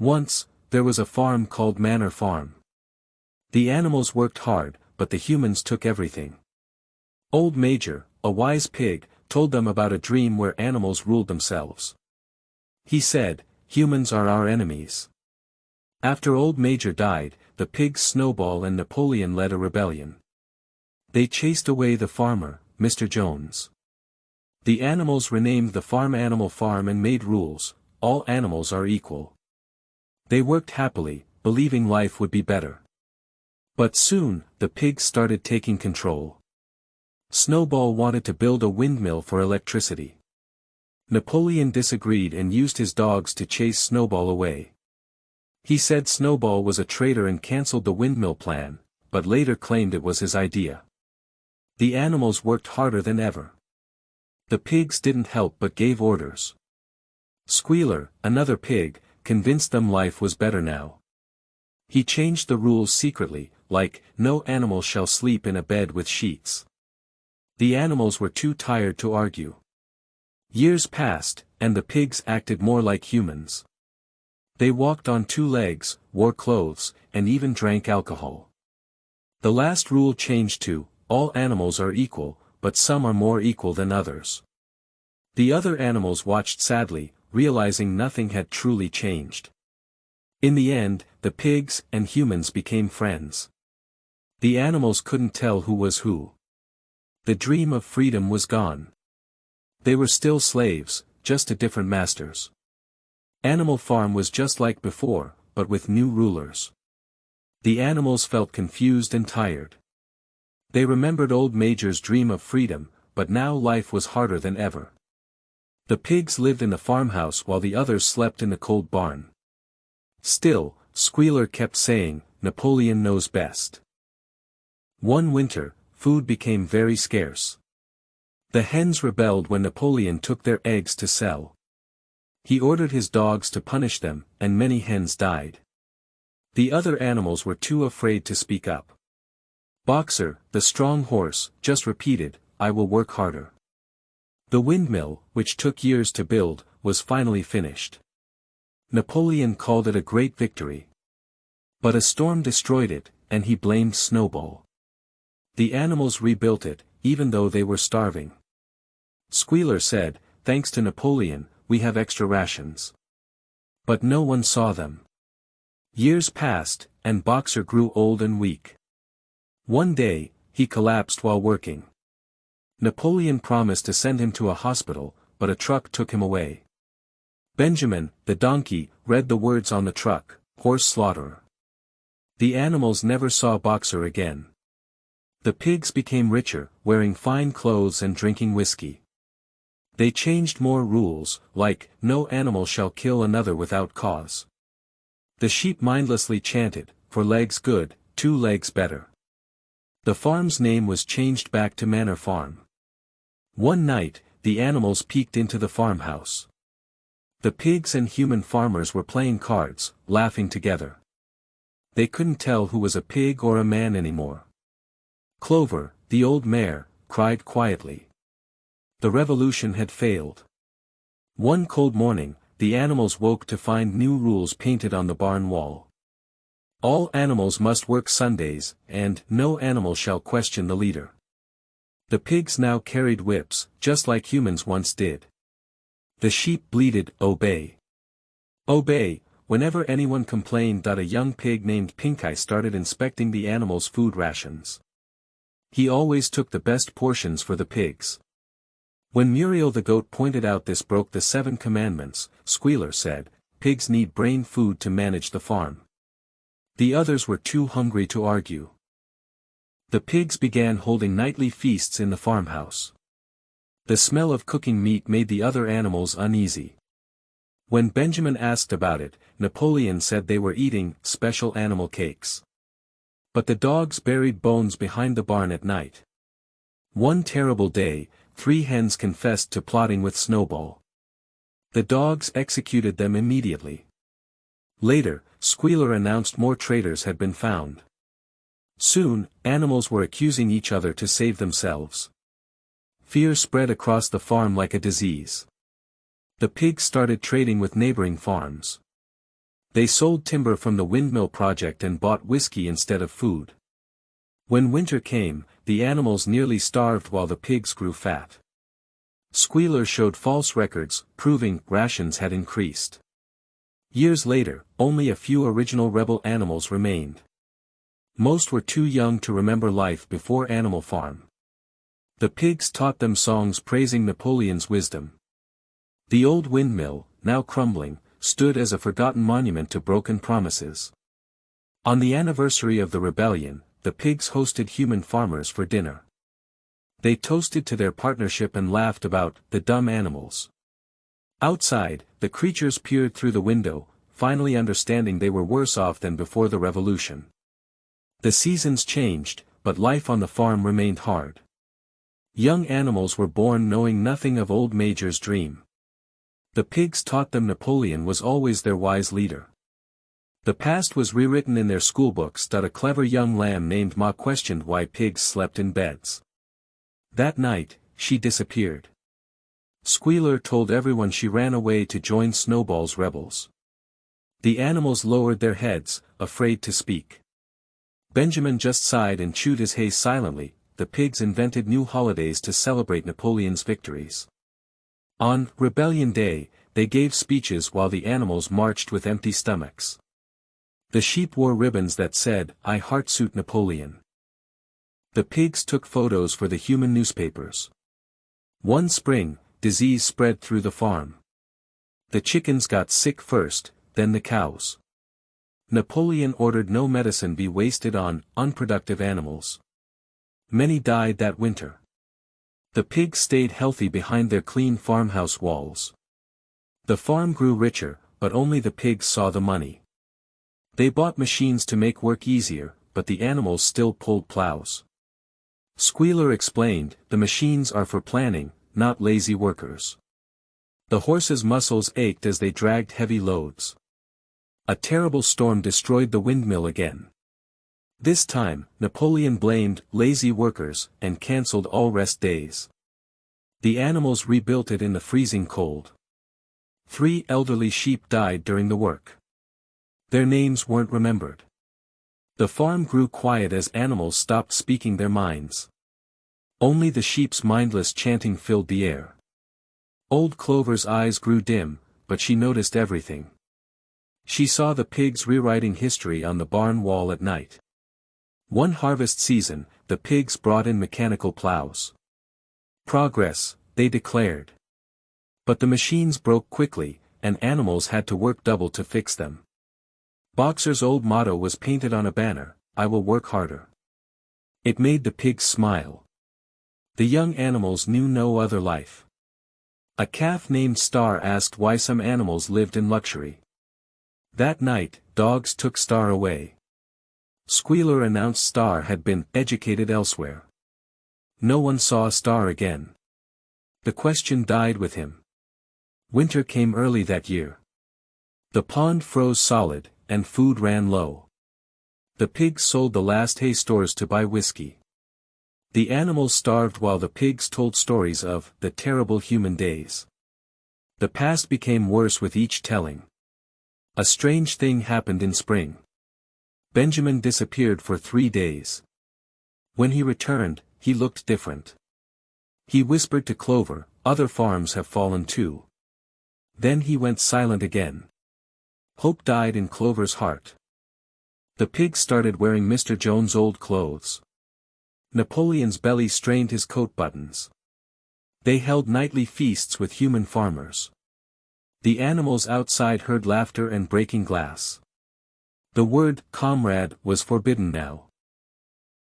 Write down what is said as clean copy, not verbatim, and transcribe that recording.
Once, there was a farm called Manor Farm. The animals worked hard, but the humans took everything. Old Major, a wise pig, told them about a dream where animals ruled themselves. He said, "Humans are our enemies." After Old Major died, the pigs Snowball and Napoleon led a rebellion. They chased away the farmer, Mr. Jones. The animals renamed the farm Animal Farm and made rules: all animals are equal. They worked happily, believing life would be better. But soon, the pigs started taking control. Snowball wanted to build a windmill for electricity. Napoleon disagreed and used his dogs to chase Snowball away. He said Snowball was a traitor and cancelled the windmill plan, but later claimed it was his idea. The animals worked harder than ever. The pigs didn't help but gave orders. Squealer, another pig, convinced them life was better now. He changed the rules secretly, like, no animal shall sleep in a bed with sheets. The animals were too tired to argue. Years passed, and the pigs acted more like humans. They walked on two legs, wore clothes, and even drank alcohol. The last rule changed to, all animals are equal, but some are more equal than others. The other animals watched sadly, realizing nothing had truly changed. In the end, the pigs and humans became friends. The animals couldn't tell who was who. The dream of freedom was gone. They were still slaves, just to different masters. Animal Farm was just like before, but with new rulers. The animals felt confused and tired. They remembered Old Major's dream of freedom, but now life was harder than ever. The pigs lived in the farmhouse while the others slept in the cold barn. Still, Squealer kept saying, "Napoleon knows best." One winter, food became very scarce. The hens rebelled when Napoleon took their eggs to sell. He ordered his dogs to punish them, and many hens died. The other animals were too afraid to speak up. Boxer, the strong horse, just repeated, "I will work harder." The windmill, which took years to build, was finally finished. Napoleon called it a great victory. But a storm destroyed it, and he blamed Snowball. The animals rebuilt it, even though they were starving. Squealer said, "Thanks to Napoleon, we have extra rations." But no one saw them. Years passed, and Boxer grew old and weak. One day, he collapsed while working. Napoleon promised to send him to a hospital, but a truck took him away. Benjamin, the donkey, read the words on the truck, "Horse slaughterer." The animals never saw Boxer again. The pigs became richer, wearing fine clothes and drinking whiskey. They changed more rules, like, no animal shall kill another without cause. The sheep mindlessly chanted, "For legs good, 2 legs better." The farm's name was changed back to Manor Farm. One night, the animals peeked into the farmhouse. The pigs and human farmers were playing cards, laughing together. They couldn't tell who was a pig or a man anymore. Clover, the old mare, cried quietly. The revolution had failed. One cold morning, the animals woke to find new rules painted on the barn wall. All animals must work Sundays, and no animal shall question the leader. The pigs now carried whips, just like humans once did. The sheep bleated, "Obey. Obey." Whenever anyone complained, a young pig named Pinkeye started inspecting the animals' food rations. He always took the best portions for the pigs. When Muriel the goat pointed out this broke the 7 commandments, Squealer said, "Pigs need brain food to manage the farm." The others were too hungry to argue. The pigs began holding nightly feasts in the farmhouse. The smell of cooking meat made the other animals uneasy. When Benjamin asked about it, Napoleon said they were eating special animal cakes. But the dogs buried bones behind the barn at night. One terrible day, 3 hens confessed to plotting with Snowball. The dogs executed them immediately. Later, Squealer announced more traitors had been found. Soon, animals were accusing each other to save themselves. Fear spread across the farm like a disease. The pigs started trading with neighboring farms. They sold timber from the windmill project and bought whiskey instead of food. When winter came, the animals nearly starved while the pigs grew fat. Squealer showed false records, proving rations had increased. Years later, only a few original rebel animals remained. Most were too young to remember life before Animal Farm. The pigs taught them songs praising Napoleon's wisdom. The old windmill, now crumbling, stood as a forgotten monument to broken promises. On the anniversary of the rebellion, the pigs hosted human farmers for dinner. They toasted to their partnership and laughed about the dumb animals. Outside, the creatures peered through the window, finally understanding they were worse off than before the revolution. The seasons changed, but life on the farm remained hard. Young animals were born knowing nothing of Old Major's dream. The pigs taught them Napoleon was always their wise leader. The past was rewritten in their schoolbooks. A clever young lamb named Ma questioned why pigs slept in beds. That night, she disappeared. Squealer told everyone she ran away to join Snowball's rebels. The animals lowered their heads, afraid to speak. Benjamin just sighed and chewed his hay silently. The pigs invented new holidays to celebrate Napoleon's victories. On Rebellion Day, they gave speeches while the animals marched with empty stomachs. The sheep wore ribbons that said, "I heartsuit Napoleon." The pigs took photos for the human newspapers. One spring, disease spread through the farm. The chickens got sick first, then the cows. Napoleon ordered no medicine be wasted on unproductive animals. Many died that winter. The pigs stayed healthy behind their clean farmhouse walls. The farm grew richer, but only the pigs saw the money. They bought machines to make work easier, but the animals still pulled plows. Squealer explained, "The machines are for planning, not lazy workers." The horses' muscles ached as they dragged heavy loads. A terrible storm destroyed the windmill again. This time, Napoleon blamed lazy workers and cancelled all rest days. The animals rebuilt it in the freezing cold. 3 elderly sheep died during the work. Their names weren't remembered. The farm grew quiet as animals stopped speaking their minds. Only the sheep's mindless chanting filled the air. Old Clover's eyes grew dim, but she noticed everything. She saw the pigs rewriting history on the barn wall at night. One harvest season, the pigs brought in mechanical plows. Progress, they declared. But the machines broke quickly, and animals had to work double to fix them. Boxer's old motto was painted on a banner, "I will work harder." It made the pigs smile. The young animals knew no other life. A calf named Star asked why some animals lived in luxury. That night, dogs took Star away. Squealer announced Star had been educated elsewhere. No one saw Star again. The question died with him. Winter came early that year. The pond froze solid, and food ran low. The pigs sold the last hay stores to buy whiskey. The animals starved while the pigs told stories of the terrible human days. The past became worse with each telling. A strange thing happened in spring. Benjamin disappeared for 3 days. When he returned, he looked different. He whispered to Clover, "Other farms have fallen too." Then he went silent again. Hope died in Clover's heart. The pigs started wearing Mr. Jones' old clothes. Napoleon's belly strained his coat buttons. They held nightly feasts with human farmers. The animals outside heard laughter and breaking glass. The word "comrade" was forbidden now.